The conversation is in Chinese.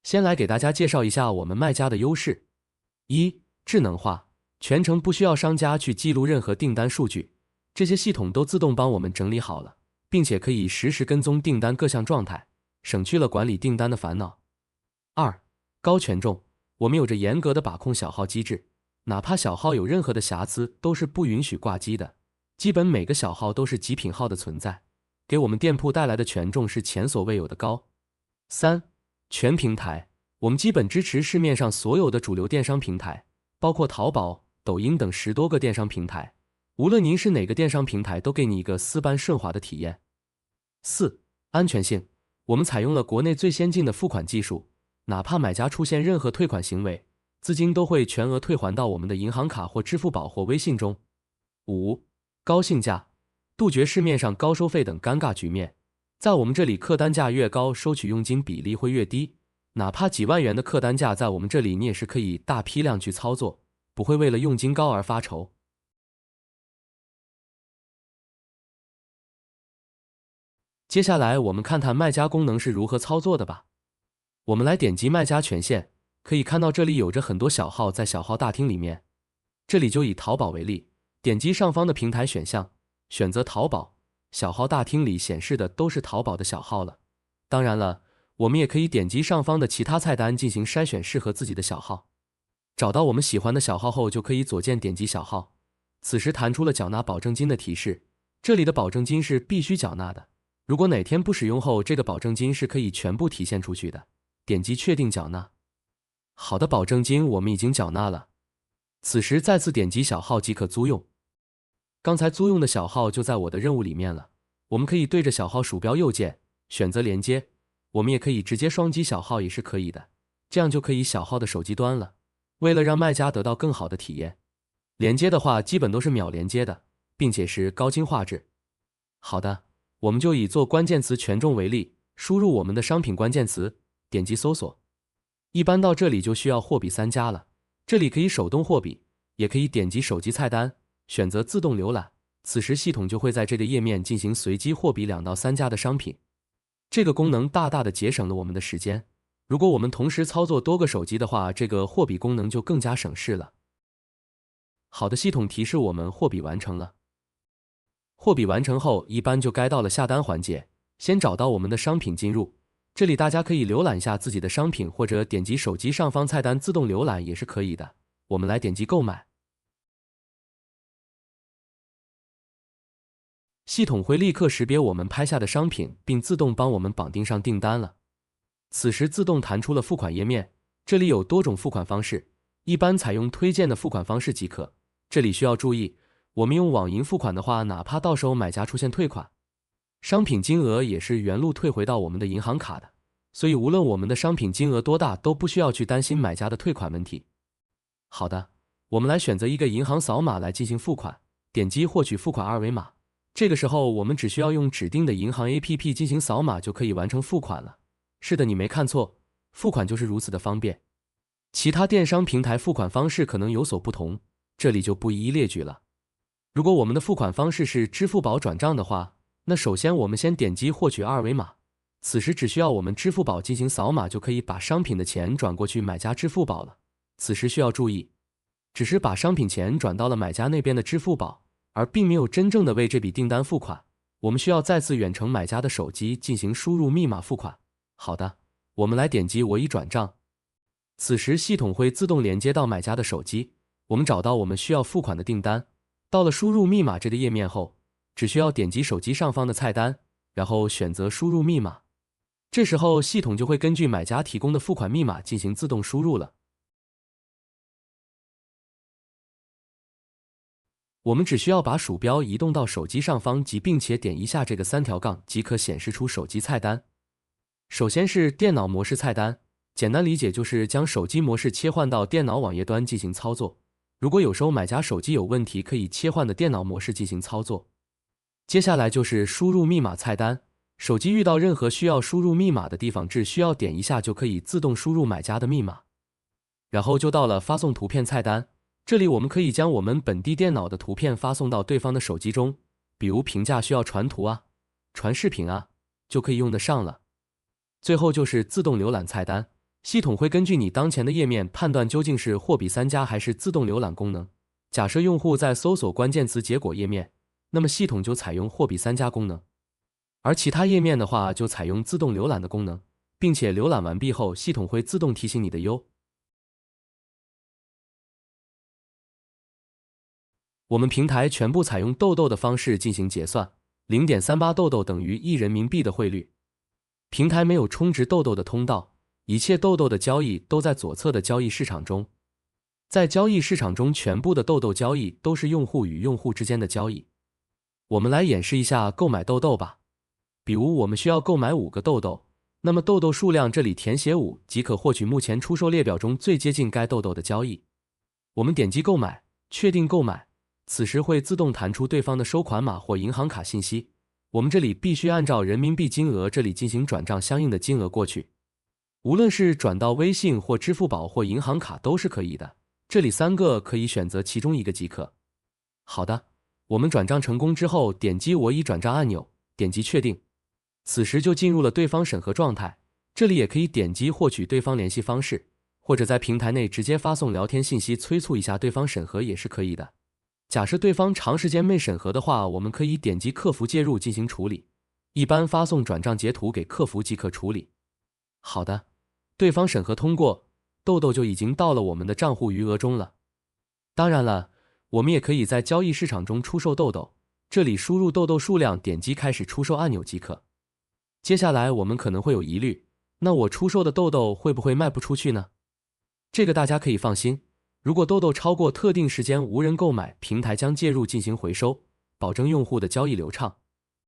先来给大家介绍一下我们卖家的优势。一、智能化，全程不需要商家去记录任何订单数据，这些系统都自动帮我们整理好了，并且可以实时跟踪订单各项状态，省去了管理订单的烦恼。二、高权重，我们有着严格的把控小号机制，哪怕小号有任何的瑕疵，都是不允许挂机的，基本每个小号都是极品号的存在，给我们店铺带来的权重是前所未有的高。三、全平台，我们基本支持市面上所有的主流电商平台，包括淘宝、抖音等10多个电商平台，无论您是哪个电商平台，都给你一个丝般顺滑的体验。四、安全性，我们采用了国内最先进的付款技术，哪怕买家出现任何退款行为，资金都会全额退还到我们的银行卡或支付宝或微信中。五、高性价，杜绝市面上高收费等尴尬局面，在我们这里客单价越高，收取佣金比例会越低，哪怕几万元的客单价，在我们这里你也是可以大批量去操作，不会为了佣金高而发愁。接下来我们看看卖家功能是如何操作的吧。我们来点击卖家权限，可以看到这里有着很多小号在小号大厅里面。这里就以淘宝为例，点击上方的平台选项，选择淘宝，小号大厅里显示的都是淘宝的小号了。当然了，我们也可以点击上方的其他菜单进行筛选适合自己的小号。找到我们喜欢的小号后，就可以左键点击小号，此时弹出了缴纳保证金的提示，这里的保证金是必须缴纳的，如果哪天不使用后，这个保证金是可以全部提现出去的。点击确定缴纳。好的，保证金我们已经缴纳了，此时再次点击小号即可租用。刚才租用的小号就在我的任务里面了，我们可以对着小号鼠标右键选择连接，我们也可以直接双击小号也是可以的，这样就可以小号的手机端了。为了让卖家得到更好的体验，连接的话基本都是秒连接的，并且是高清画质。好的，我们就以做关键词权重为例，输入我们的商品关键词，点击搜索。一般到这里就需要货比三家了，这里可以手动货比，也可以点击手机菜单，选择自动浏览，此时系统就会在这个页面进行随机货比2到3家的商品。这个功能大大的节省了我们的时间，如果我们同时操作多个手机的话，这个货比功能就更加省事了。好的，系统提示我们货比完成了。货比完成后，一般就该到了下单环节，先找到我们的商品进入，这里大家可以浏览一下自己的商品，或者点击手机上方菜单自动浏览也是可以的。我们来点击购买，系统会立刻识别我们拍下的商品，并自动帮我们绑定上订单了。此时自动弹出了付款页面，这里有多种付款方式，一般采用推荐的付款方式即可。这里需要注意，我们用网银付款的话，哪怕到时候买家出现退款，商品金额也是原路退回到我们的银行卡的，所以无论我们的商品金额多大，都不需要去担心买家的退款问题。好的，我们来选择一个银行扫码来进行付款，点击获取付款二维码。这个时候我们只需要用指定的银行 APP 进行扫码就可以完成付款了。是的，你没看错，付款就是如此的方便。其他电商平台付款方式可能有所不同，这里就不一一列举了。如果我们的付款方式是支付宝转账的话，那首先我们先点击获取二维码，此时只需要我们支付宝进行扫码就可以把商品的钱转过去买家支付宝了。此时需要注意，只是把商品钱转到了买家那边的支付宝，而并没有真正的为这笔订单付款，我们需要再次远程买家的手机进行输入密码付款。好的，我们来点击我已转账，此时系统会自动连接到买家的手机，我们找到我们需要付款的订单，到了输入密码这个页面后，只需要点击手机上方的菜单，然后选择输入密码，这时候系统就会根据买家提供的付款密码进行自动输入了。我们只需要把鼠标移动到手机上方及并且点一下这个3条杠，即可显示出手机菜单。首先是电脑模式菜单，简单理解就是将手机模式切换到电脑网页端进行操作。如果有时候买家手机有问题，可以切换的电脑模式进行操作。接下来就是输入密码菜单，手机遇到任何需要输入密码的地方，只需要点一下就可以自动输入买家的密码。然后就到了发送图片菜单，这里我们可以将我们本地电脑的图片发送到对方的手机中，比如评价需要传图啊、传视频啊，就可以用得上了。最后就是自动浏览菜单，系统会根据你当前的页面判断究竟是货比三家还是自动浏览功能。假设用户在搜索关键词结果页面，那么系统就采用货比三家功能，而其他页面的话就采用自动浏览的功能，并且浏览完毕后，系统会自动提醒你的哟。我们平台全部采用豆豆的方式进行结算，0.38豆豆等于1人民币的汇率。平台没有充值豆豆的通道，一切豆豆的交易都在左侧的交易市场中。在交易市场中，全部的豆豆交易都是用户与用户之间的交易。我们来演示一下购买豆豆吧。比如我们需要购买5个豆豆，那么豆豆数量这里填写5即可获取目前出售列表中最接近该豆豆的交易。我们点击购买，确定购买，此时会自动弹出对方的收款码或银行卡信息。我们这里必须按照人民币金额这里进行转账相应的金额过去，无论是转到微信或支付宝或银行卡都是可以的。这里3个可以选择其中一个即可。好的，我们转账成功之后，点击我已转账按钮，点击确定，此时就进入了对方审核状态。这里也可以点击获取对方联系方式，或者在平台内直接发送聊天信息催促一下对方审核也是可以的。假设对方长时间没审核的话，我们可以点击客服介入进行处理，一般发送转账截图给客服即可处理。好的，对方审核通过，豆豆就已经到了我们的账户余额中了。当然了，我们也可以在交易市场中出售豆豆，这里输入豆豆数量，点击开始出售按钮即可。接下来我们可能会有疑虑，那我出售的豆豆会不会卖不出去呢？这个大家可以放心，如果豆豆超过特定时间无人购买，平台将介入进行回收，保证用户的交易流畅。